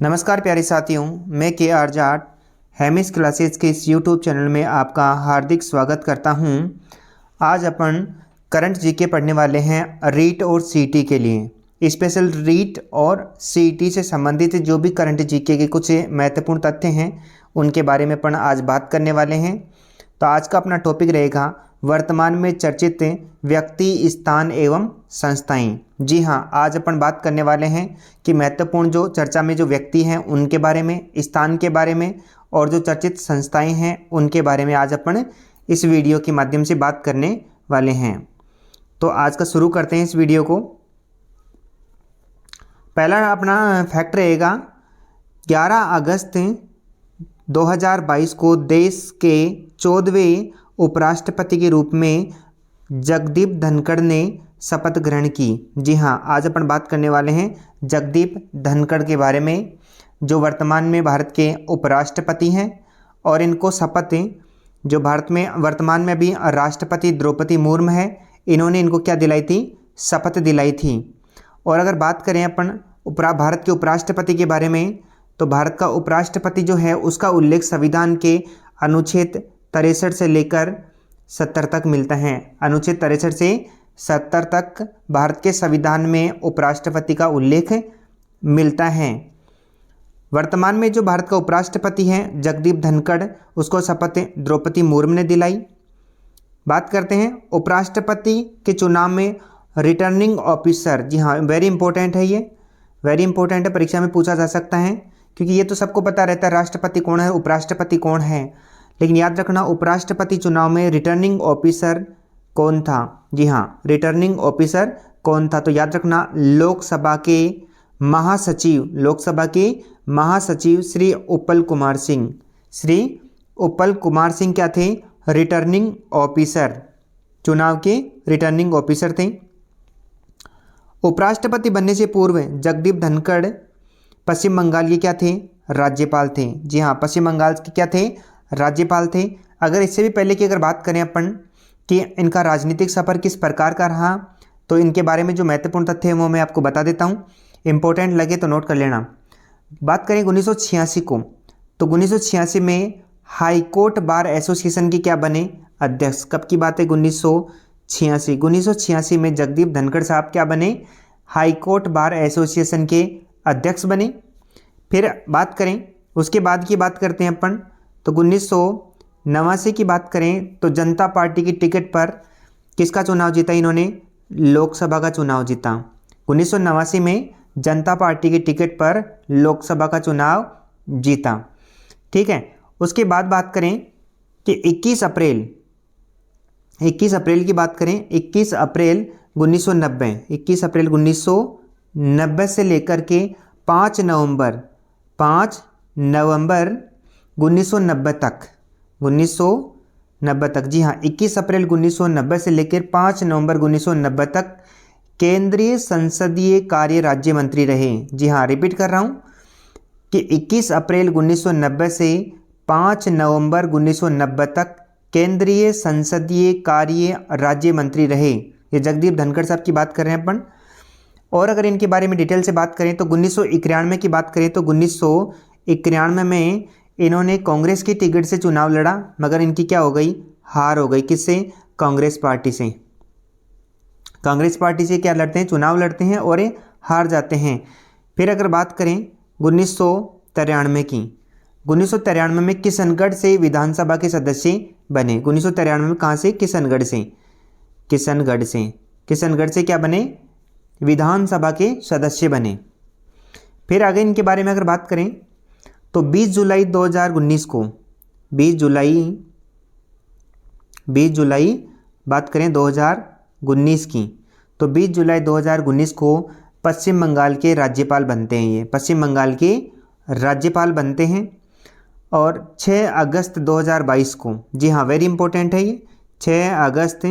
नमस्कार प्यारे साथियों, मैं के आर जाट हेमिस क्लासेस के इस यूट्यूब चैनल में आपका हार्दिक स्वागत करता हूं। आज अपन करंट जीके पढ़ने वाले हैं रीट और सीटी के लिए। स्पेशल रीट और सीटी से संबंधित जो भी करंट जीके के कुछ महत्वपूर्ण तथ्य हैं उनके बारे में अपन आज बात करने वाले हैं। तो आज का अपना टॉपिक रहेगा वर्तमान में चर्चित व्यक्ति, स्थान एवं संस्थाएं। जी हाँ, आज अपन बात करने वाले हैं कि महत्वपूर्ण जो चर्चा में जो व्यक्ति हैं उनके बारे में, स्थान के बारे में और जो चर्चित संस्थाएं हैं उनके बारे में आज अपन इस वीडियो के माध्यम से बात करने वाले हैं। तो आज का शुरू करते हैं इस वीडियो को। पहला अपना फैक्ट रहेगा 11 अगस्त 2022 को देश के 14वें उपराष्ट्रपति के रूप में जगदीप धनखड़ ने शपथ ग्रहण की। जी हाँ, आज अपन बात करने वाले हैं जगदीप धनखड़ के बारे में, जो वर्तमान में भारत के उपराष्ट्रपति हैं। और इनको शपथ, जो भारत में वर्तमान में अभी राष्ट्रपति द्रौपदी मुर्मू है, इन्होंने इनको क्या दिलाई थी? शपथ दिलाई थी। और अगर बात करें अपन भारत के उपराष्ट्रपति के बारे में, तो भारत का उपराष्ट्रपति जो है उसका उल्लेख संविधान के अनुच्छेद 63 से लेकर 70 तक मिलता है। अनुच्छेद 63 से 70 तक भारत के संविधान में उपराष्ट्रपति का उल्लेख मिलता है। वर्तमान में जो भारत का उपराष्ट्रपति है जगदीप धनखड़, उसको शपथ द्रौपदी मुर्मू ने दिलाई। बात करते हैं उपराष्ट्रपति के चुनाव में रिटर्निंग ऑफिसर। जी हाँ, वेरी इंपॉर्टेंट है, ये वेरी इंपॉर्टेंट है, परीक्षा में पूछा जा सकता है। क्योंकि ये तो सबको पता रहता है राष्ट्रपति कौन है, उपराष्ट्रपति कौन है, लेकिन याद रखना उपराष्ट्रपति चुनाव में रिटर्निंग ऑफिसर कौन था। जी हाँ, रिटर्निंग ऑफिसर कौन था? तो याद रखना लोकसभा के महासचिव श्री उपल कुमार सिंह। श्री उपल कुमार सिंह क्या थे? रिटर्निंग ऑफिसर, चुनाव के रिटर्निंग ऑफिसर थे। उपराष्ट्रपति बनने से पूर्व जगदीप धनखड़ पश्चिम बंगाल के क्या थे? राज्यपाल थे। जी हाँ, पश्चिम बंगाल के क्या थे? राज्यपाल थे। अगर इससे भी पहले की अगर बात करें अपन कि इनका राजनीतिक सफर किस प्रकार का रहा, तो इनके बारे में जो महत्वपूर्ण तथ्य है वो मैं आपको बता देता हूँ, इंपॉर्टेंट लगे तो नोट कर लेना। बात करें 1986 को, तो 1986 में हाई कोर्ट बार एसोसिएशन के क्या बने? अध्यक्ष। कब की बात है? 1986 में जगदीप धनखड़ साहब क्या बने? हाई कोर्ट बार एसोसिएशन के अध्यक्ष बने। फिर बात करें उसके बाद की बात करते हैं अपन, तो 1989 की बात करें तो जनता पार्टी की टिकट पर किसका चुनाव जीता इन्होंने? लोकसभा का चुनाव जीता। 1989 में जनता पार्टी की टिकट पर लोकसभा का चुनाव जीता। ठीक है, उसके बाद बात करें कि 21 अप्रैल की बात करें, 21 अप्रैल 1990 से लेकर के 5 नवंबर 1990 तक, जी हाँ, 21 अप्रैल 1990 से लेकर 5 नवंबर 1990 तक केंद्रीय संसदीय कार्य राज्य मंत्री रहे। जी हाँ, रिपीट कर रहा हूँ कि 21 अप्रैल 1990 से 5 नवंबर 1990 तक केंद्रीय संसदीय कार्य राज्य मंत्री रहे। ये जगदीप धनखड़ साहब की बात कर रहे हैं अपन। और अगर इनके बारे में डिटेल से बात करें तो 1991 की बात करें तो 1991 में इन्होंने कांग्रेस की टिकट से चुनाव लड़ा, मगर इनकी क्या हो गई? हार हो गई। किससे? कांग्रेस पार्टी से। कांग्रेस पार्टी से क्या लड़ते हैं? चुनाव लड़ते हैं और ये हार जाते हैं। फिर अगर बात करें 1993 की, 1993 में किशनगढ़ से विधानसभा के सदस्य बने। 1993 में कहाँ से? किशनगढ़ से क्या बने? विधानसभा के सदस्य बने। फिर आगे इनके बारे में अगर बात करें तो 20 जुलाई 2019 को, 20 जुलाई बात करें 2019 की, तो 20 जुलाई 2019 को पश्चिम बंगाल के राज्यपाल बनते हैं। ये पश्चिम बंगाल के राज्यपाल बनते हैं। और 6 अगस्त 2022 को, जी हाँ, वेरी इंपॉर्टेंट है ये, 6 अगस्त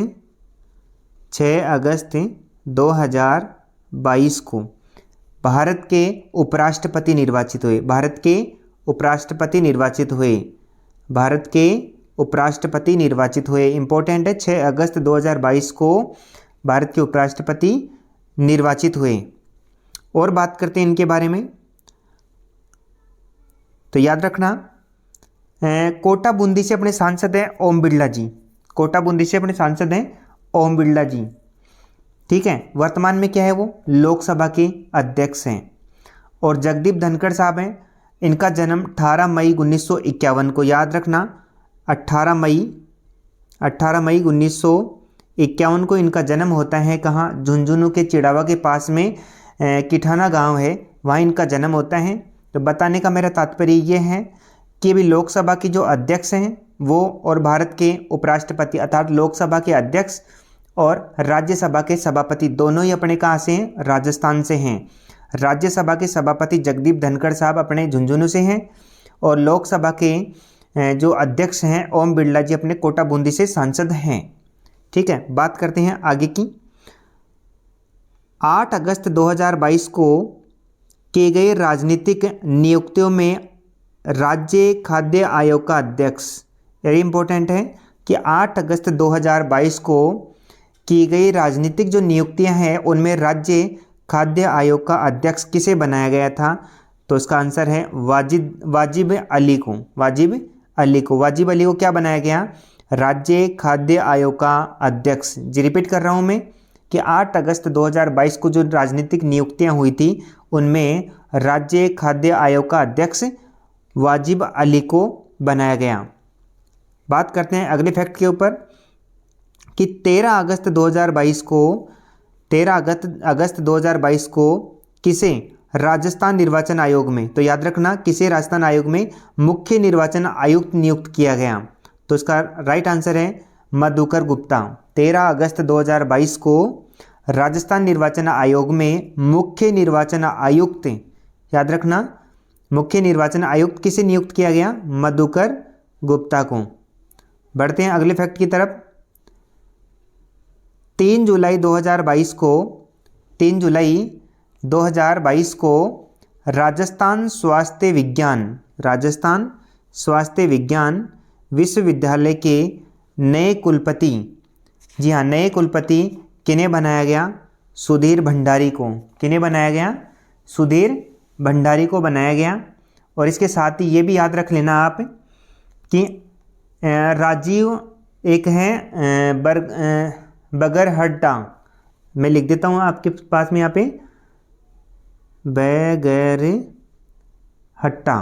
2022 को भारत के उपराष्ट्रपति निर्वाचित हुए। इंपॉर्टेंट है, 6 अगस्त 2022 को भारत के उपराष्ट्रपति निर्वाचित हुए। और बात करते हैं इनके बारे में तो याद रखना कोटा बूंदी से अपने सांसद हैं ओम बिरला जी। कोटा बूंदी से अपने सांसद हैं ओम बिरला जी। ठीक है, वर्तमान में क्या है वो लोकसभा के अध्यक्ष हैं। और जगदीप धनखड़ साहब हैं, इनका जन्म 18 मई 1951 को, याद रखना 18 मई 1951 को इनका जन्म होता है। कहाँ? झुंझुनू के चिड़ावा के पास में किठाना गांव है, वहाँ इनका जन्म होता है। तो बताने का मेरा तात्पर्य ये है कि भी लोकसभा के जो अध्यक्ष हैं वो और भारत के उपराष्ट्रपति अर्थात लोकसभा के अध्यक्ष और राज्यसभा के सभापति दोनों ही अपने कहाँ से हैं? राजस्थान से हैं। राज्यसभा के सभापति जगदीप धनखड़ साहब अपने झुंझुनू से हैं और लोकसभा के जो अध्यक्ष हैं ओम बिरला जी अपने कोटा बूंदी से सांसद हैं। ठीक है, बात करते हैं आगे की। 8 अगस्त 2022 को किए गए राजनीतिक नियुक्तियों में राज्य खाद्य आयोग का अध्यक्ष, वेरी इंपॉर्टेंट है कि 8 अगस्त 2022 को की गई राजनीतिक जो नियुक्तियां हैं उनमें राज्य खाद्य आयोग का अध्यक्ष किसे बनाया गया था? तो इसका आंसर है वाजिब अली को। वाजिब अली को क्या बनाया गया? राज्य खाद्य आयोग का अध्यक्ष। जी रिपीट कर रहा हूं मैं कि 8 अगस्त 2022 को जो राजनीतिक नियुक्तियां हुई थी उनमें राज्य खाद्य आयोग का अध्यक्ष वाजिब अली को बनाया गया। बात करते हैं अगले फैक्ट के ऊपर कि 13 अगस्त 2022 को किसे राजस्थान निर्वाचन आयोग में, तो याद रखना किसे राजस्थान आयोग में मुख्य निर्वाचन आयुक्त नियुक्त किया गया? तो इसका राइट आंसर है मधुकर गुप्ता। 13 अगस्त 2022 को राजस्थान निर्वाचन आयोग में मुख्य निर्वाचन आयुक्त, याद रखना मुख्य निर्वाचन आयुक्त किसे नियुक्त किया गया? मधुकर गुप्ता को। बढ़ते हैं अगले फैक्ट की तरफ। 3 जुलाई 2022 को राजस्थान स्वास्थ्य विज्ञान विश्वविद्यालय के नए कुलपति, जी हाँ नए कुलपति किन्हें बनाया गया? सुधीर भंडारी को। किन्हें बनाया गया? सुधीर भंडारी को बनाया गया। और इसके साथ ही ये भी याद रख लेना आप कि राजीव एक है बगरहट्टा, मैं लिख देता हूँ आपके पास में यहाँ पे बगरहट्टा।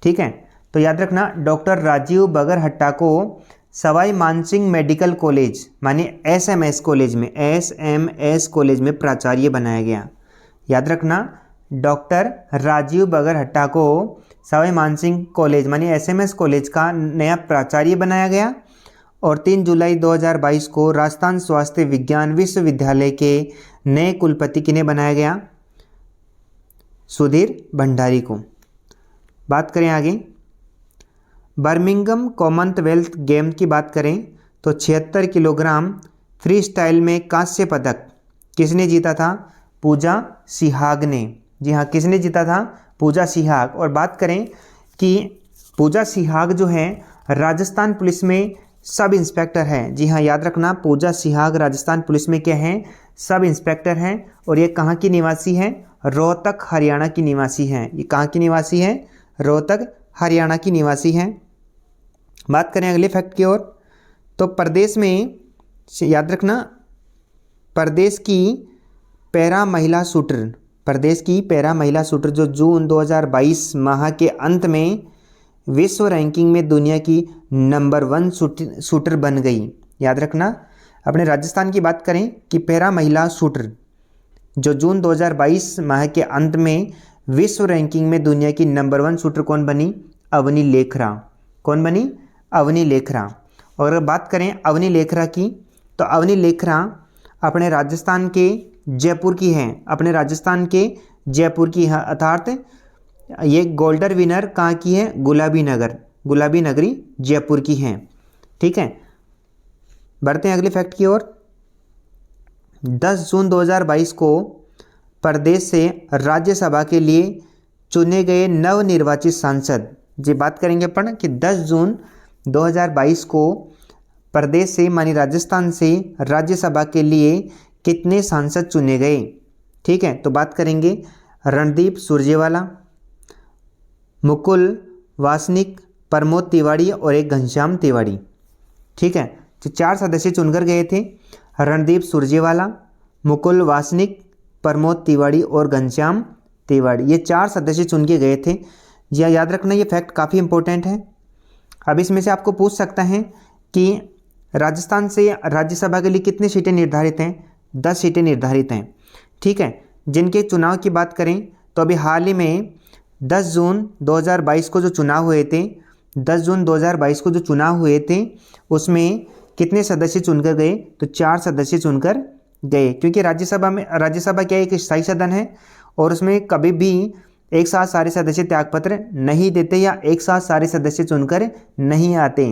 ठीक है, तो याद रखना डॉक्टर राजीव बगरहट्टा को सवाई मानसिंह मेडिकल कॉलेज माने एसएमएस कॉलेज में प्राचार्य बनाया गया। याद रखना डॉक्टर राजीव बगरहट्टा को सवाई मानसिंह कॉलेज माने एसएमएस कॉलेज का नया प्राचार्य बनाया गया। और 3 जुलाई 2022 को राजस्थान स्वास्थ्य विज्ञान विश्वविद्यालय के नए कुलपति किन्हें बनाया गया? सुधीर भंडारी को। बात करें आगे बर्मिंघम कॉमनवेल्थ गेम की बात करें तो 76 किलोग्राम फ्री स्टाइल में कांस्य पदक किसने जीता था? पूजा सिहाग ने। जी हाँ, किसने जीता था? पूजा सिहाग। और बात करें कि पूजा सिहाग जो है राजस्थान पुलिस में सब इंस्पेक्टर है। जी हाँ, याद रखना पूजा सिहाग राजस्थान पुलिस में क्या है? सब इंस्पेक्टर हैं। और ये कहाँ की निवासी है? रोहतक हरियाणा की निवासी है। ये कहाँ की निवासी है? रोहतक हरियाणा की निवासी है। बात करें अगले फैक्ट की ओर तो प्रदेश में याद रखना प्रदेश की पैरा महिला शूटर जो जून 2022 माह के अंत में विश्व रैंकिंग में दुनिया की नंबर 1 शूटर बन गई। याद रखना अपने राजस्थान की बात करें कि पैरा महिला शूटर जो जून 2022 माह के अंत में विश्व रैंकिंग में दुनिया की नंबर 1 शूटर कौन बनी? अवनी लेखरा। कौन बनी? अवनी लेखरा। और अगर बात करें अवनी लेखरा की तो अवनी लेखरा अपने राजस्थान के जयपुर की हैं। अपने राजस्थान के जयपुर की है, अर्थात ये गोल्डन विनर कहाँ की है? गुलाबी नगरी जयपुर की हैं। ठीक है, बढ़ते हैं अगले फैक्ट की ओर। 10 जून 2022 को प्रदेश से राज्यसभा के लिए चुने गए नवनिर्वाचित सांसद, जी बात करेंगे अपन कि 10 जून 2022 को प्रदेश से मानी राजस्थान से राज्यसभा के लिए कितने सांसद चुने गए? ठीक है, तो बात करेंगे रणदीप सुरजेवाला, मुकुल वासनिक, प्रमोद तिवारी और एक घनश्याम तिवारी। ठीक है, तो 4 सदस्य चुनकर गए थे, रणदीप सुरजेवाला, मुकुल वासनिक, प्रमोद तिवारी और घनश्याम तिवारी। ये 4 सदस्य चुन के गए थे। जी हाँ, याद रखना, ये फैक्ट काफ़ी इंपॉर्टेंट है। अब इसमें से आपको पूछ सकता है कि राजस्थान से राज्यसभा के लिए कितनी सीटें निर्धारित हैं? 10 सीटें निर्धारित हैं। ठीक है, जिनके चुनाव की बात करें तो अभी हाल ही में 10 जून 2022 को जो चुनाव हुए थे, 10 जून 2022 को जो चुनाव हुए थे उसमें कितने सदस्य चुनकर गए? तो 4 सदस्य चुनकर गए, क्योंकि राज्यसभा क्या एक स्थायी सदन है और उसमें कभी भी एक साथ सारे सदस्य त्यागपत्र नहीं देते या एक साथ सारे सदस्य चुनकर नहीं आते।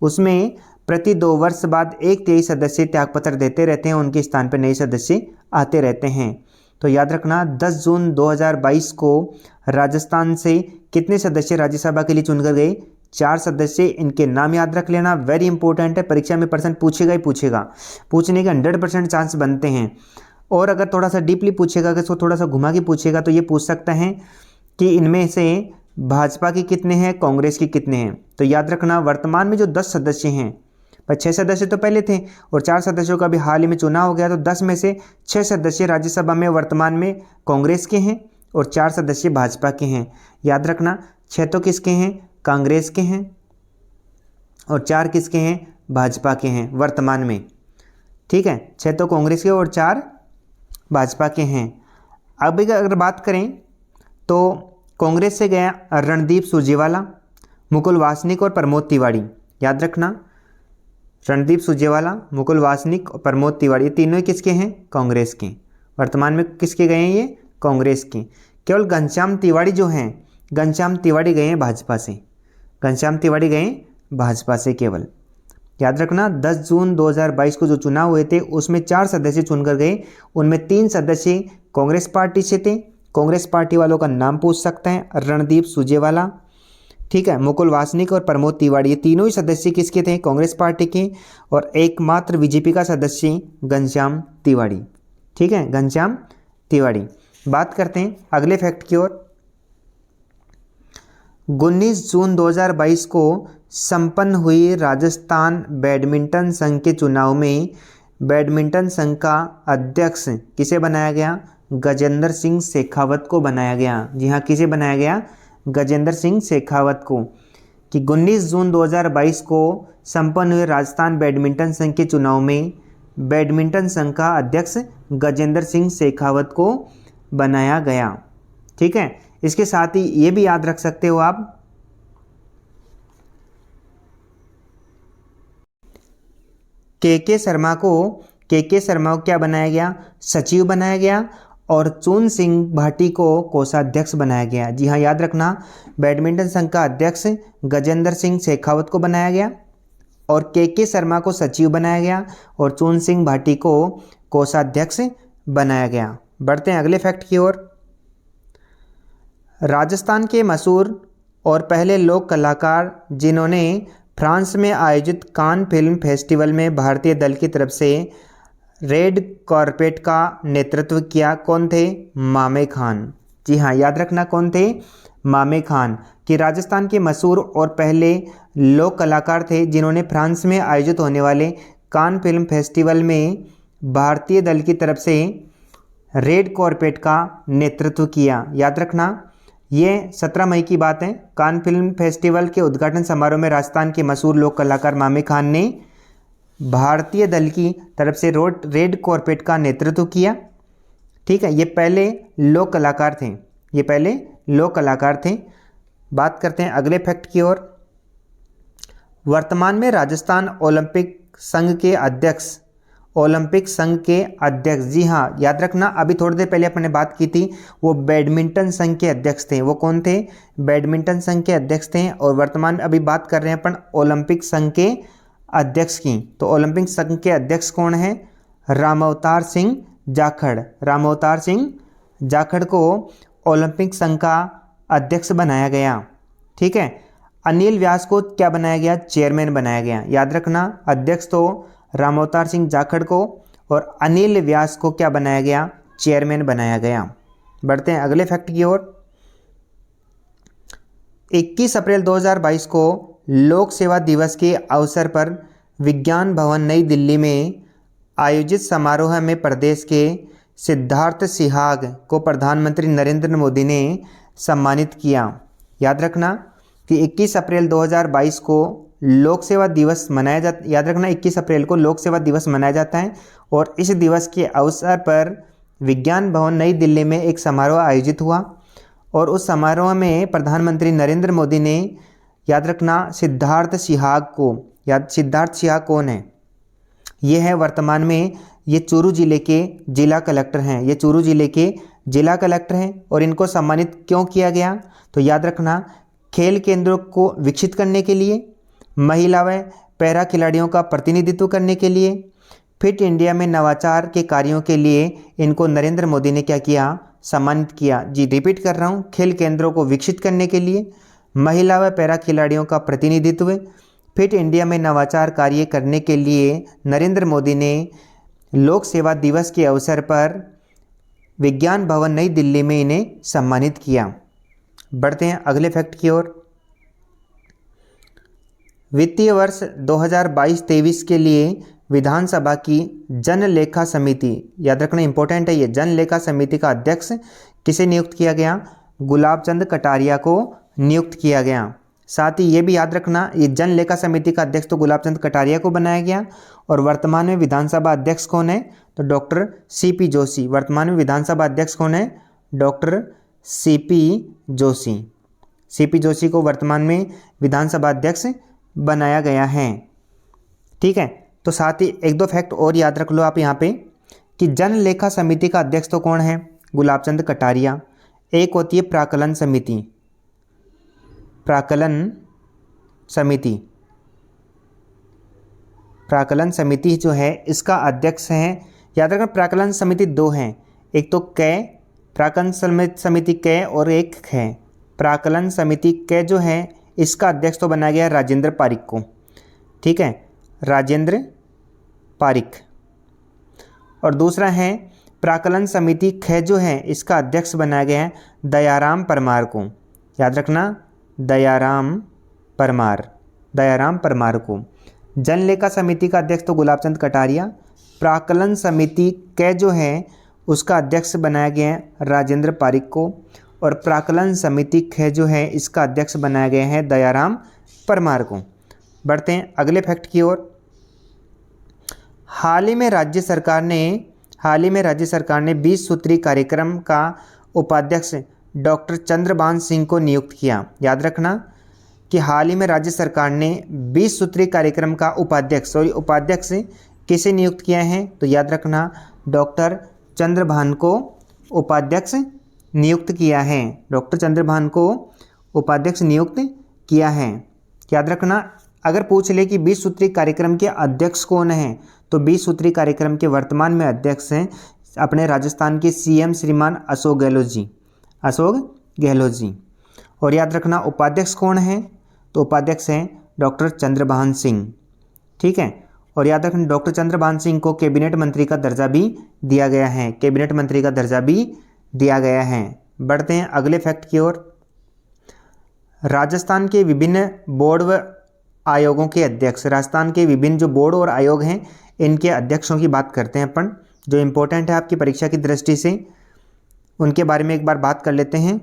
उसमें प्रति 2 वर्ष बाद 1/3 सदस्य त्यागपत्र देते रहते हैं, उनके स्थान पर नए सदस्य आते रहते हैं। तो याद रखना, 10 जून 2022 को राजस्थान से कितने सदस्य राज्यसभा के लिए चुनकर गए? 4 सदस्य। इनके नाम याद रख लेना, वेरी इंपॉर्टेंट है, परीक्षा में % पूछेगा ही पूछेगा, पूछने के 100% चांस बनते हैं। और अगर थोड़ा सा डीपली पूछेगा, अगर इसको थोड़ा सा घुमा के पूछेगा तो ये पूछ सकता है कि इनमें से भाजपा के कितने हैं, कांग्रेस के कितने हैं। तो याद रखना, वर्तमान में जो 10 सदस्य हैं, पर 6 सदस्य तो पहले थे और 4 सदस्यों का भी हाल ही में चुनाव हो गया, तो 10 में से 6 सदस्य राज्यसभा में वर्तमान में कांग्रेस के हैं और 4 सदस्य भाजपा के हैं। याद रखना, 6 तो किसके हैं? कांग्रेस के हैं और 4 किसके हैं? भाजपा के हैं वर्तमान में। ठीक है, 6 तो कांग्रेस के और 4 भाजपा के हैं। अब अगर बात करें तो कांग्रेस से गया रणदीप सुरजेवाला, मुकुल वासनिक और प्रमोद तिवारी। याद रखना, रणदीप सुरजेवाला, मुकुल वासनिक और प्रमोद तिवारी, ये तीनों ही किसके हैं? कांग्रेस के। वर्तमान में किसके गए हैं? ये कांग्रेस के। केवल घनश्याम तिवारी जो हैं, घनश्याम तिवारी गए हैं भाजपा से, घनश्याम तिवारी गए भाजपा से केवल। याद रखना, 10 जून 2022 को जो चुनाव हुए थे उसमें 4 सदस्य चुनकर गए, उनमें 3 सदस्य कांग्रेस पार्टी से थे। कांग्रेस पार्टी वालों का नाम पूछ सकते हैं, रणदीप सुरजेवाला, ठीक है, मुकुल वासनिक और प्रमोद तिवारी। ये तीनों ही सदस्य किसके थे? कांग्रेस पार्टी के। और एकमात्र बीजेपी का सदस्य घनश्याम तिवारी। ठीक है, घनश्याम तिवारी। बात करते हैं अगले फैक्ट की ओर। 19 जून 2022 को संपन्न हुई राजस्थान बैडमिंटन संघ के चुनाव में बैडमिंटन संघ का अध्यक्ष किसे बनाया गया? गजेंद्र सिंह शेखावत को बनाया गया। जी हाँ, किसे बनाया गया? गजेंद्र सिंह शेखावत को। कि 19 जून 2022 को संपन्न हुए राजस्थान बैडमिंटन संघ के चुनाव में बैडमिंटन संघ का अध्यक्ष गजेंद्र सिंह शेखावत को बनाया गया। ठीक है, इसके साथ ही ये भी याद रख सकते हो आप के शर्मा को क्या बनाया गया? सचिव बनाया गया और चून सिंह भाटी को कोषाध्यक्ष बनाया गया। जी हाँ, याद रखना, बैडमिंटन संघ का अध्यक्ष गजेंद्र सिंह शेखावत को बनाया गया और के शर्मा को सचिव बनाया गया और चून सिंह भाटी को कोषाध्यक्ष बनाया गया। बढ़ते हैं अगले फैक्ट की ओर। राजस्थान के मशहूर और पहले लोक कलाकार जिन्होंने फ्रांस में आयोजित कान फिल्म फेस्टिवल में भारतीय दल की तरफ से रेड कारपेट का नेतृत्व किया, कौन थे? मामे खान। जी हाँ, याद रखना, कौन थे? मामे खान। कि राजस्थान के मशहूर और पहले लोक कलाकार थे जिन्होंने फ्रांस में आयोजित होने वाले कान फिल्म फेस्टिवल में भारतीय दल की तरफ से रेड कारपेट का नेतृत्व किया। याद रखना, ये 17 मई की बात है। कान फिल्म फेस्टिवल के उद्घाटन समारोह में राजस्थान के मशहूर लोक कलाकार मामे खान ने भारतीय दल की तरफ से रेड कारपेट का नेतृत्व किया। ठीक है, ये पहले लोक कलाकार थे। बात करते हैं अगले फैक्ट की ओर। वर्तमान में राजस्थान ओलंपिक संघ के अध्यक्ष, जी हाँ, याद रखना, अभी थोड़ी देर पहले अपने बात की थी, वो बैडमिंटन संघ के अध्यक्ष थे। वो कौन थे? बैडमिंटन संघ के अध्यक्ष थे। और वर्तमान अभी बात कर रहे हैं अपन ओलंपिक संघ के अध्यक्ष की। तो ओलंपिक संघ के अध्यक्ष कौन है? रामअवतार सिंह जाखड़ को ओलंपिक संघ का अध्यक्ष बनाया गया। ठीक है, अनिल व्यास को क्या बनाया गया? चेयरमैन बनाया गया। याद रखना, अध्यक्ष तो रामअवतार सिंह जाखड़ को और अनिल व्यास को क्या बनाया गया, चेयरमैन बनाया गया। बढ़ते हैं अगले फैक्ट की ओर। 21 अप्रैल 2022 को लोक सेवा दिवस के अवसर पर विज्ञान भवन नई दिल्ली में आयोजित समारोह में प्रदेश के सिद्धार्थ सिहाग को प्रधानमंत्री नरेंद्र मोदी ने सम्मानित किया। याद रखना कि 21 अप्रैल 2022 को लोक सेवा दिवस मनाया जाता, याद रखना 21 अप्रैल को लोक सेवा दिवस मनाया जाता है और इस दिवस के अवसर पर विज्ञान भवन नई दिल्ली में एक समारोह आयोजित हुआ और उस समारोह में प्रधानमंत्री नरेंद्र मोदी ने, याद रखना, सिद्धार्थ सिहाग को, सिद्धार्थ सिहाग कौन है, ये है वर्तमान में ये चूरू जिले के जिला कलेक्टर हैं, ये चूरू जिले के जिला कलेक्टर हैं। और इनको सम्मानित क्यों किया गया, तो याद रखना खेल केंद्रों को विकसित करने के लिए, महिला व पैरा खिलाड़ियों का प्रतिनिधित्व करने के लिए, फिट इंडिया में नवाचार के कार्यों के लिए इनको नरेंद्र मोदी ने क्या किया, सम्मानित किया। जी रिपीट कर रहा हूँ, खेल केंद्रों को विकसित करने के लिए, महिला व पैरा खिलाड़ियों का प्रतिनिधित्व, फिट इंडिया में नवाचार कार्य करने के लिए नरेंद्र मोदी ने लोक सेवा दिवस के अवसर पर विज्ञान भवन नई दिल्ली में इन्हें सम्मानित किया। बढ़ते हैं अगले फैक्ट की ओर। वित्तीय वर्ष 2022-23 के लिए विधानसभा की जन लेखा समिति, याद रखना इंपॉर्टेंट है ये, जन लेखा समिति का अध्यक्ष किसे नियुक्त किया गया, गुलाब चंद कटारिया को नियुक्त किया गया। साथ ही ये भी याद रखना ये जन लेखा समिति का अध्यक्ष तो गुलाब चंद कटारिया को बनाया गया और वर्तमान में विधानसभा अध्यक्ष कौन है, तो डॉक्टर सीपी जोशी। वर्तमान में विधानसभा अध्यक्ष कौन है, doctor CP Joshi. CP Joshi को वर्तमान में विधानसभा अध्यक्ष बनाया गया है। ठीक है, तो साथ ही एक दो फैक्ट और याद रख लो आप यहाँ पे कि जन लेखा समिति का अध्यक्ष तो कौन है, गुलाब चंद कटारिया। एक होती है प्राकलन समिति, प्राकलन समिति, प्राकलन समिति जो है इसका अध्यक्ष है, याद रखना प्राकलन समिति दो हैं, एक तो कै, प्राकलन समिति कै और एक है। प्राकलन समिति कै जो है इसका अध्यक्ष तो बनाया गया राजेंद्र पारिक को। ठीक है, राजेंद्र पारिक। और दूसरा है प्राकलन समिति ख जो है इसका अध्यक्ष बनाया गया है दयाराम परमार को। याद रखना दयाराम परमार, दयाराम परमार को। जन लेखा समिति का अध्यक्ष तो गुलाब चंद कटारिया। प्राकलन समिति कै जो है उसका अध्यक्ष बनाया गया है राजेंद्र पारिक को और प्राकलन समिति ख जो है इसका अध्यक्ष बनाया गया है दयाराम परमार को। बढ़ते हैं अगले फैक्ट की ओर। हाल ही में राज्य सरकार ने 20 सूत्री कार्यक्रम का उपाध्यक्ष डॉक्टर चंद्रभान सिंह को नियुक्त किया। याद रखना कि हाल ही में राज्य सरकार ने 20 सूत्री कार्यक्रम का उपाध्यक्ष किसे नियुक्त किया है, तो याद रखना डॉक्टर चंद्रभान को उपाध्यक्ष नियुक्त किया है। डॉक्टर चंद्रभान को उपाध्यक्ष नियुक्त किया है। याद रखना अगर पूछ ले कि 20 सूत्री कार्यक्रम के अध्यक्ष कौन हैं, तो 20 सूत्री कार्यक्रम के वर्तमान में अध्यक्ष हैं अपने राजस्थान के सीएम श्रीमान अशोक गहलोत जी। और याद रखना उपाध्यक्ष कौन है, तो उपाध्यक्ष हैं डॉक्टर चंद्रभान सिंह। ठीक है, और याद रखना डॉक्टर चंद्रभान सिंह को कैबिनेट मंत्री का दर्जा भी दिया गया है, कैबिनेट मंत्री का दर्जा भी दिया गया है। बढ़ते हैं अगले फैक्ट की ओर। राजस्थान के विभिन्न बोर्ड व आयोगों के अध्यक्ष, राजस्थान के विभिन्न जो बोर्ड और आयोग हैं इनके अध्यक्षों की बात करते हैं अपन, जो इम्पोर्टेंट है आपकी परीक्षा की दृष्टि से, उनके बारे में एक बार बात कर लेते हैं।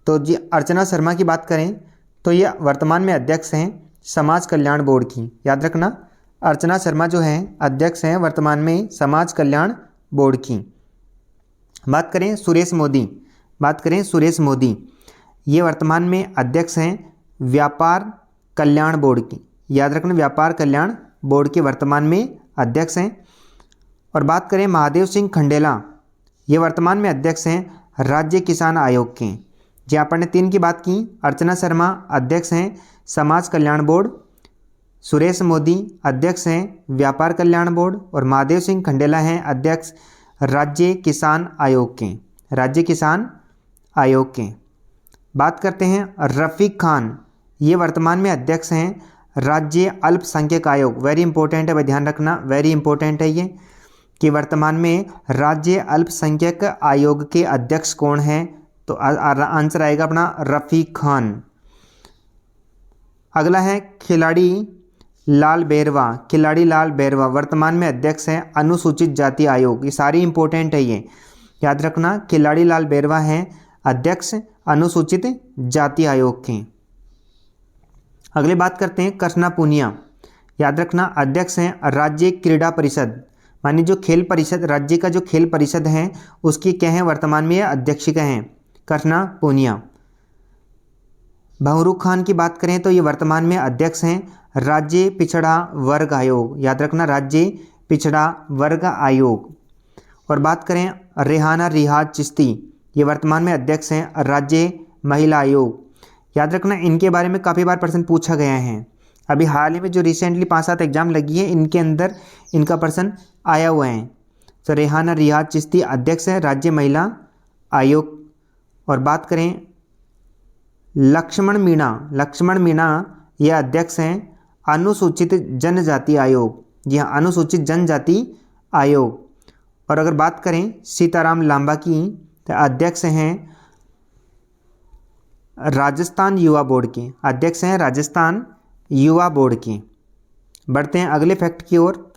तो जी अर्चना शर्मा की बात करें तो ये वर्तमान में अध्यक्ष हैं समाज कल्याण बोर्ड की। याद रखना अर्चना शर्मा जो हैं अध्यक्ष हैं वर्तमान में समाज कल्याण बोर्ड की। बात करें सुरेश मोदी, ये वर्तमान में अध्यक्ष हैं व्यापार कल्याण बोर्ड की। याद रखना व्यापार कल्याण बोर्ड के वर्तमान में अध्यक्ष हैं। और बात करें महादेव सिंह खंडेला, ये वर्तमान में अध्यक्ष हैं राज्य किसान आयोग के। जी अपन ने 3 की बात की, अर्चना शर्मा अध्यक्ष हैं समाज कल्याण बोर्ड, सुरेश मोदी अध्यक्ष हैं व्यापार कल्याण बोर्ड और महादेव सिंह खंडेला हैं अध्यक्ष राज्य किसान आयोग के। बात करते हैं रफ़ीक खान, ये वर्तमान में अध्यक्ष हैं राज्य अल्पसंख्यक आयोग। वेरी इंपॉर्टेंट है, ध्यान रखना वेरी इंपॉर्टेंट है ये कि वर्तमान में राज्य अल्पसंख्यक आयोग के अध्यक्ष कौन हैं? तो आंसर आएगा अपना रफ़ीक खान। अगला है खिलाड़ी लाल बैरवा। खिलाड़ी लाल बैरवा वर्तमान में अध्यक्ष हैं अनुसूचित जाति आयोग। ये सारी इंपॉर्टेंट है, ये याद रखना। खिलाड़ी लाल बैरवा हैं अध्यक्ष अनुसूचित जाति आयोग के। अगले बात करते हैं कृष्णा पूनिया। याद रखना अध्यक्ष हैं राज्य क्रीड़ा परिषद, मानी जो खेल परिषद, राज्य का जो खेल परिषद है उसकी क्या है वर्तमान में अध्यक्षिका हैं कृष्णा पूनिया। बहरूख खान की बात करें तो ये वर्तमान में अध्यक्ष हैं राज्य पिछड़ा वर्ग आयोग। याद रखना राज्य पिछड़ा वर्ग आयोग। और बात करें रेहाना रियाज चिश्ती, ये वर्तमान में अध्यक्ष हैं राज्य महिला आयोग। याद रखना इनके बारे में काफ़ी बार प्रश्न पूछा गया है। अभी हाल ही में जो रिसेंटली 5-7 एग्जाम लगी है इनके अंदर इनका प्रश्न आया हुआ है। तो रेहाना रियाज चिश्ती अध्यक्ष है राज्य महिला आयोग। और बात करें लक्ष्मण मीणा ये अध्यक्ष हैं अनुसूचित जनजाति आयोग। जी हाँ, अनुसूचित जनजाति आयोग। और अगर बात करें सीताराम लांबा की तो अध्यक्ष हैं राजस्थान युवा बोर्ड के, अध्यक्ष हैं राजस्थान युवा बोर्ड के। बढ़ते हैं अगले फैक्ट की ओर।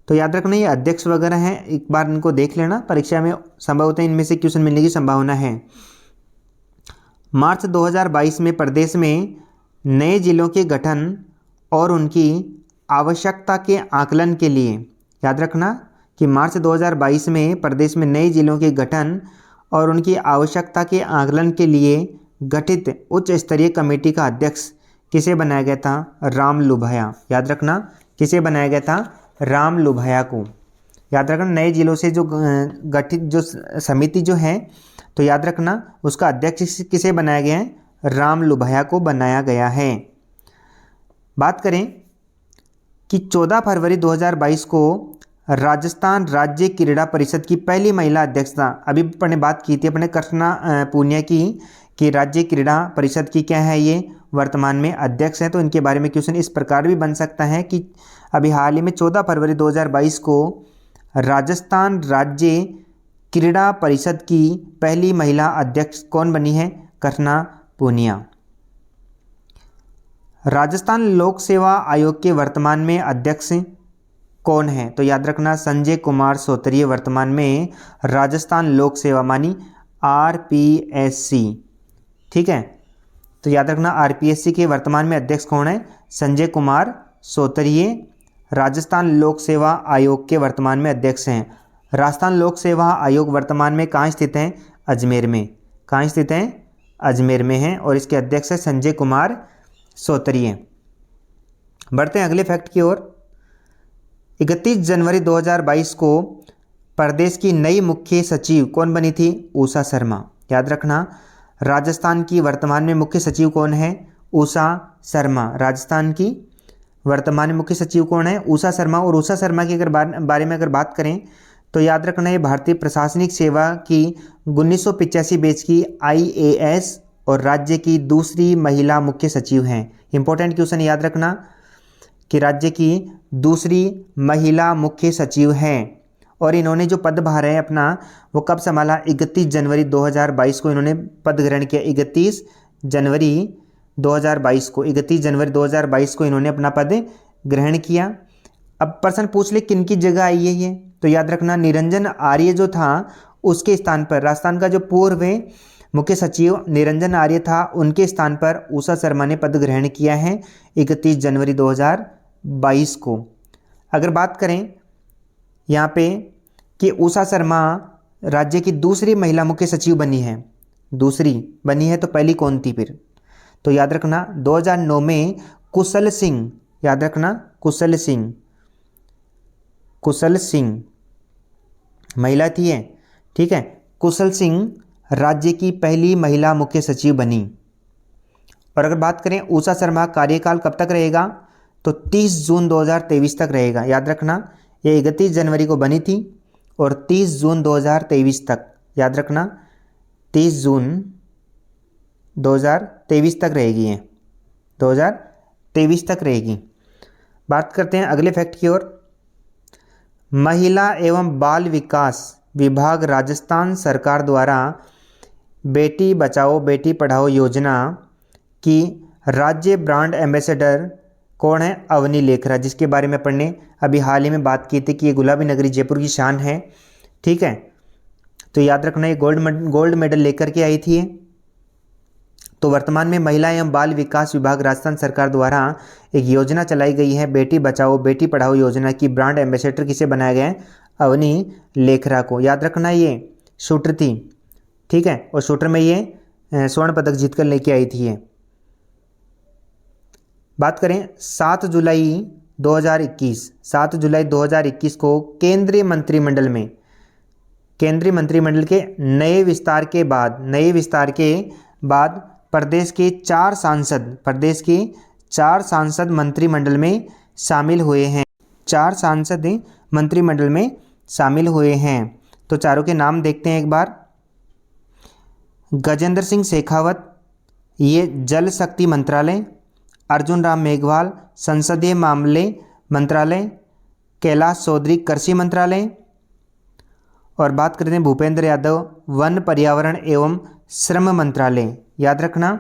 तो याद रखना ये अध्यक्ष वगैरह हैं, एक बार इनको देख लेना, परीक्षा में संभवतः इनमें से क्वेश्चन मिलने की संभावना है। मार्च 2022 में प्रदेश में नए जिलों के गठन और उनकी आवश्यकता के आकलन के लिए, याद रखना कि मार्च 2022 में प्रदेश में नए जिलों के गठन और उनकी आवश्यकता के आकलन के लिए गठित उच्च स्तरीय कमेटी का अध्यक्ष किसे बनाया गया था? राम लुभाया। याद रखना किसे बनाया गया था? राम लुभाया को। याद रखना नए जिलों से जो गठित जो समिति जो है तो याद रखना उसका अध्यक्ष किसे बनाया गया है? राम लुभाया को बनाया गया है। बात करें कि 14 फरवरी 2022 को राजस्थान राज्य क्रीड़ा परिषद की पहली महिला अध्यक्षता, अभी अपने बात की थी अपने कृष्णा पूनिया की कि राज्य क्रीड़ा परिषद की क्या है ये वर्तमान में अध्यक्ष हैं। तो इनके बारे में क्वेश्चन इस प्रकार भी बन सकता है कि अभी हाल ही में 14 फरवरी 2022 को राजस्थान राज्य क्रीड़ा परिषद की पहली महिला अध्यक्ष कौन बनी है? कृष्णा पूनिया। राजस्थान लोक सेवा आयोग के वर्तमान में अध्यक्ष कौन है? तो याद रखना संजय कुमार सोतरिये वर्तमान में राजस्थान लोक सेवा मानी RPSC, ठीक है। तो याद रखना RPSC के वर्तमान में अध्यक्ष कौन है? संजय कुमार सोतरिये राजस्थान लोक सेवा आयोग के वर्तमान में अध्यक्ष हैं। राजस्थान लोक सेवा आयोग वर्तमान में कहाँ स्थित है? अजमेर में। कहाँ स्थित है? अजमेर में है और इसके अध्यक्ष है संजय कुमार सोतरिये। बढ़ते हैं अगले फैक्ट की ओर। 31 जनवरी 2022 को प्रदेश की नई मुख्य सचिव कौन बनी थी? उषा शर्मा। याद रखना राजस्थान की वर्तमान में मुख्य सचिव कौन है? उषा शर्मा। राजस्थान की वर्तमान में मुख्य सचिव कौन है? उषा शर्मा। और उषा शर्मा की अगर बारे में अगर बात करें तो याद रखना ये भारतीय प्रशासनिक सेवा की 1985 बैच की IAS और राज्य की दूसरी महिला मुख्य सचिव हैं। इंपॉर्टेंट क्वेश्चन याद रखना कि राज्य की दूसरी महिला मुख्य सचिव हैं और इन्होंने जो पदभार है अपना वो कब संभाला? 31 जनवरी 2022 को इन्होंने पद ग्रहण किया। 31 जनवरी 2022 को इन्होंने अपना पद ग्रहण किया। अब प्रश्न पूछ ले किन की जगह आई है ये? तो याद रखना निरंजन आर्य जो था उसके स्थान पर, राजस्थान का जो पूर्व मुख्य सचिव निरंजन आर्य था उनके स्थान पर उषा शर्मा ने पद ग्रहण किया है 31 जनवरी 2022 को। अगर बात करें यहाँ पे कि उषा शर्मा राज्य की दूसरी महिला मुख्य सचिव बनी है, दूसरी बनी है तो पहली कौन थी फिर? तो याद रखना 2009 में कुशल सिंह, याद रखना कुशल सिंह महिला थी है, ठीक है। कुशल सिंह राज्य की पहली महिला मुख्य सचिव बनी। और अगर बात करें उषा शर्मा कार्यकाल कब तक रहेगा? तो 30 जून 2023 तक रहेगा। याद रखना ये 31 जनवरी को बनी थी और 30 जून 2023 तक, याद रखना 30 जून 2023 तक रहेगी ये, 2023 तक रहेगी। बात करते हैं अगले फैक्ट की ओर। महिला एवं बाल विकास विभाग राजस्थान सरकार द्वारा बेटी बचाओ बेटी पढ़ाओ योजना की राज्य ब्रांड एम्बेसडर कौन है? अवनी लेखरा, जिसके बारे में अपन ने अभी हाल ही में बात की थी कि ये गुलाबी नगरी जयपुर की शान है। ठीक है, तो याद रखना ये गोल्ड मेडल लेकर के आई थी ये। तो वर्तमान में महिला एवं बाल विकास विभाग राजस्थान सरकार द्वारा एक योजना चलाई गई है बेटी बचाओ बेटी पढ़ाओ योजना की ब्रांड एम्बेसडर किसे बनाया गया है? अवनी लेखरा को। याद रखना ये शूटर थी। ठीक है, और शूटर में ये स्वर्ण पदक जीतकर लेके आई थी ये। बात करें 7 जुलाई 2021 को केंद्रीय मंत्रिमंडल के नए विस्तार के बाद प्रदेश के 4 सांसद मंत्रिमंडल में शामिल हुए हैं। 4 सांसद मंत्रिमंडल में शामिल हुए हैं। तो चारों के नाम देखते हैं एक बार। गजेंद्र सिंह शेखावत, ये जल शक्ति मंत्रालय। अर्जुन राम मेघवाल, संसदीय मामले मंत्रालय। कैलाश चौधरी, कृषि मंत्रालय। और बात करते हैं भूपेंद्र यादव, वन पर्यावरण एवं श्रम मंत्रालय। याद रखना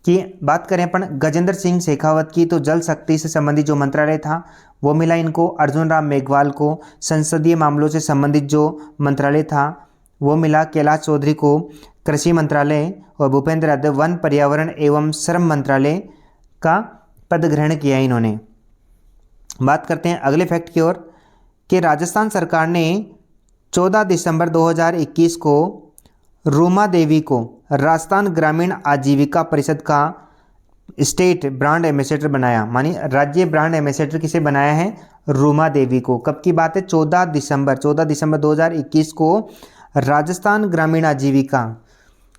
कि बात करें अपन गजेंद्र सिंह शेखावत की, तो जल शक्ति से संबंधित जो मंत्रालय था वो मिला इनको। अर्जुन राम मेघवाल को संसदीय मामलों से संबंधित जो मंत्रालय था वो मिला कैलाश चौधरी को कृषि मंत्रालय, और भूपेंद्र यादव वन पर्यावरण एवं श्रम मंत्रालय का पद ग्रहण किया इन्होंने। बात करते हैं अगले फैक्ट की ओर कि राजस्थान सरकार ने 14 दिसंबर 2021 को रूमा देवी को राजस्थान ग्रामीण आजीविका परिषद का स्टेट ब्रांड एम्बेसडर बनाया। मानी राज्य ब्रांड एम्बेसडर किसे बनाया है? रूमा देवी को। कब की बात है? 14 दिसंबर 2021 को राजस्थान ग्रामीण आजीविका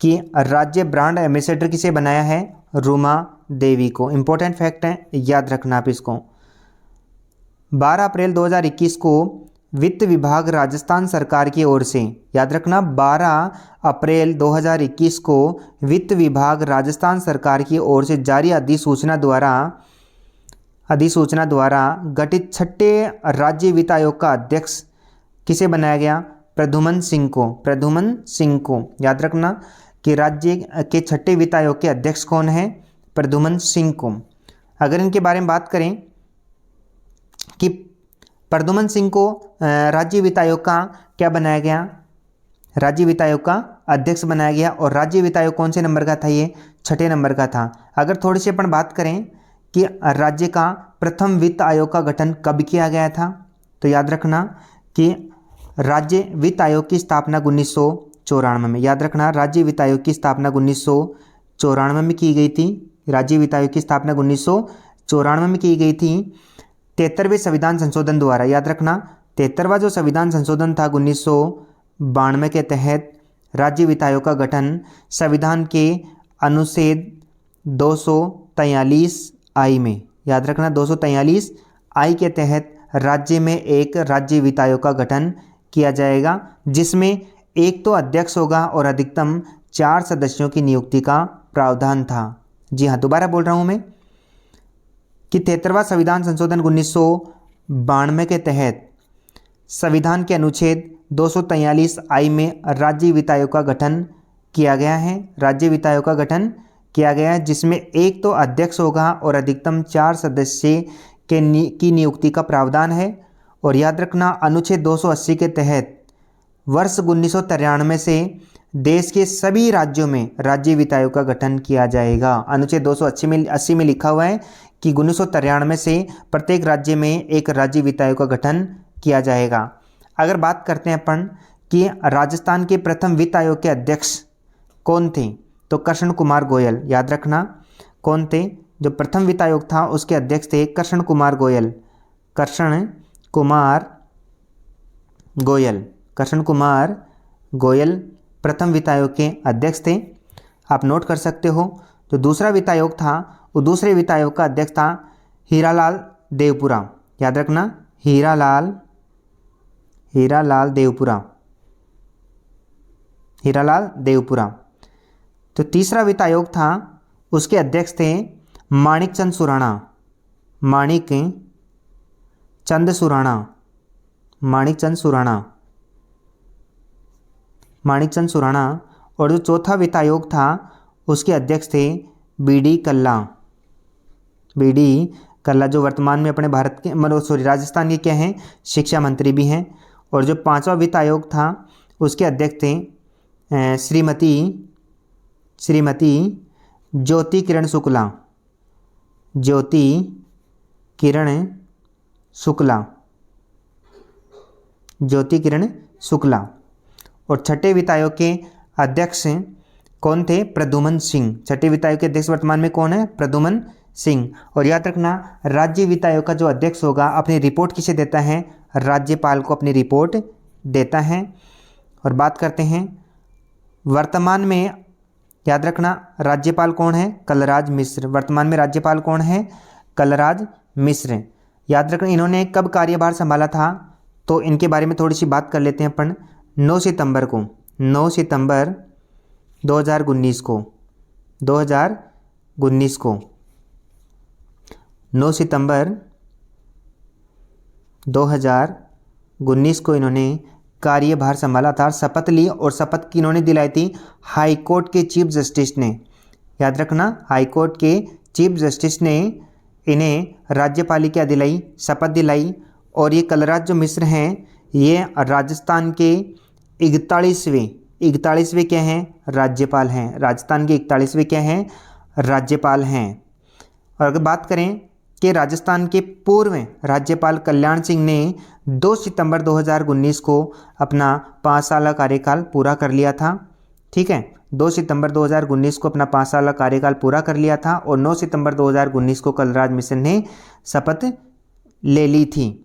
की राज्य ब्रांड एम्बेसडर किसे बनाया है? रूमा देवी को। इंपॉर्टेंट फैक्ट है, याद रखना आप इसको। 12 अप्रैल 2021 को वित्त विभाग राजस्थान सरकार की ओर से, याद रखना 12 अप्रैल 2021 को वित्त विभाग राजस्थान सरकार की ओर से जारी अधिसूचना द्वारा गठित 6ठे राज्य वित्त आयोग का अध्यक्ष किसे बनाया गया? प्रद्युमन सिंह को। याद रखना कि राज्य के 6ठे वित्त आयोग के अध्यक्ष कौन है? प्रद्युमन सिंह को। अगर इनके बारे में बात करें कि प्रद्युमन सिंह को राज्य वित्त आयोग का क्या बनाया गया? राज्य वित्त आयोग का अध्यक्ष बनाया गया। और राज्य वित्त आयोग कौन से नंबर का था? ये 6ठे नंबर का था। अगर थोड़ी सी अपन बात करें कि राज्य का प्रथम वित्त आयोग का गठन कब किया गया था, तो याद रखना कि राज्य वित्त आयोग की स्थापना 1994 में। याद रखना राज्य वित्त आयोग की स्थापना 1994 में की गई थी। राज्य वित्त आयोग की स्थापना 1994 में की गई थी 73वें संविधान संशोधन द्वारा। याद रखना 73वां जो संविधान संशोधन था 1992 के तहत राज्य वित्त आयोग का गठन संविधान के अनुच्छेद 243 आई में, याद रखना 243 आई के तहत राज्य में एक राज्य वित्त आयोग का गठन किया जाएगा, जिसमें एक तो अध्यक्ष होगा और अधिकतम 4 सदस्यों की नियुक्ति का प्रावधान था। जी हाँ, दोबारा बोल रहा हूँ मैं कि 73वां संविधान संशोधन 1992 के तहत संविधान के अनुच्छेद 243 आई में राज्य वित्त आयोग का गठन किया गया है। राज्य वित्त आयोग का गठन किया गया है, जिसमें एक तो अध्यक्ष होगा और अधिकतम 4 सदस्य की नियुक्ति का प्रावधान है। और याद रखना अनुच्छेद 280 के तहत वर्ष 1993 से देश के सभी राज्यों में राज्य वित्त आयोग का गठन किया जाएगा। अनुच्छेद 280 में लिखा हुआ है कि 1993 से प्रत्येक राज्य में एक राज्य वित्त आयोग का गठन किया जाएगा। अगर बात करते हैं अपन कि राजस्थान के प्रथम वित्त आयोग के अध्यक्ष कौन थे, तो कृष्ण कुमार गोयल। याद रखना कौन थे? जो प्रथम वित्त आयोग था उसके अध्यक्ष थे कृष्ण कुमार गोयल प्रथम वित्त आयोग के अध्यक्ष थे। आप नोट कर सकते हो। जो दूसरा वित्त आयोग था वो दूसरे वित्त आयोग का अध्यक्ष था हीरालाल देवपुरा। याद रखना हीरालाल देवपुरा। तो तीसरा वित्त आयोग था उसके अध्यक्ष थे माणिक चंद माणिकचंद सुराणा। और जो चौथा वित्त आयोग था उसके अध्यक्ष थे बीडी कल्ला, जो वर्तमान में अपने भारत के राजस्थान के क्या हैं, शिक्षा मंत्री भी हैं। और जो पांचवा वित्त आयोग था उसके अध्यक्ष थे श्रीमती ज्योति किरण शुक्ला। और छठे वित्त आयोग के अध्यक्ष कौन थे? प्रद्युमन सिंह। छठे वित्त आयोग के अध्यक्ष वर्तमान में कौन है? प्रद्युमन सिंह। और याद रखना, राज्य वित्त आयोग का जो अध्यक्ष होगा अपनी रिपोर्ट किसे देता है? राज्यपाल को अपनी रिपोर्ट देता है। और बात करते हैं वर्तमान में, याद रखना राज्यपाल कौन है? कलराज मिश्र। वर्तमान में राज्यपाल कौन है? कलराज मिश्र। याद रखना इन्होंने कब कार्यभार संभाला था, तो इनके बारे में थोड़ी सी बात कर लेते हैं अपन। 9 सितंबर 2019 को 9 सितंबर 2019 को इन्होंने कार्यभार संभाला था, शपथ ली। और शपथ की इन्होंने दिलाई थी हाई कोर्ट के चीफ जस्टिस ने। याद रखना, हाई कोर्ट के चीफ जस्टिस ने इन्हें राज्यपाल क्या दिलाई? शपथ दिलाई। और ये कलराज जो मिश्र हैं, ये राजस्थान के 41वें क्या हैं? राज्यपाल हैं। राजस्थान के 41वें क्या हैं? राज्यपाल हैं। और अगर बात करें कि राजस्थान के पूर्व राज्यपाल कल्याण सिंह ने 2 सितंबर 2019 को अपना 5 साल कार्यकाल पूरा कर लिया था। ठीक है, 2 सितंबर 2019 को अपना 5 साल कार्यकाल पूरा कर लिया था। और 9 सितंबर 2019 को कलराज मिश्र ने शपथ ले ली थी।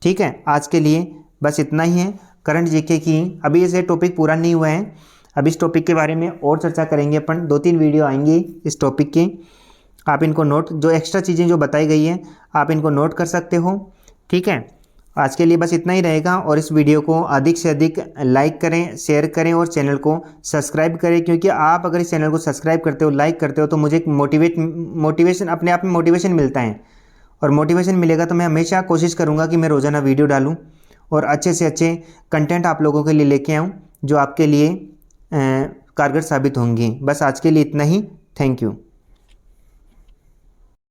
ठीक है, आज के लिए बस इतना ही है करंट जीके की। अभी ऐसे टॉपिक पूरा नहीं हुआ है, अब इस टॉपिक के बारे में और चर्चा करेंगे अपन। 2-3 वीडियो आएंगी इस टॉपिक के, आप इनको नोट, जो एक्स्ट्रा चीज़ें जो बताई गई हैं आप इनको नोट कर सकते हो। ठीक है, आज के लिए बस इतना ही रहेगा। और इस वीडियो को अधिक से अधिक लाइक करें, शेयर करें और चैनल को सब्सक्राइब करें, क्योंकि आप अगर इस चैनल को सब्सक्राइब करते हो, लाइक करते हो, तो मुझे एक मोटिवेशन, अपने आप में मोटिवेशन मिलता है। और मोटिवेशन मिलेगा तो मैं हमेशा कोशिश करूँगा कि मैं रोज़ाना वीडियो डालूँ और अच्छे से अच्छे कंटेंट आप लोगों के लिए लेके आऊँ जो आपके लिए कारगर साबित होंगे। बस आज के लिए इतना ही। Thank you.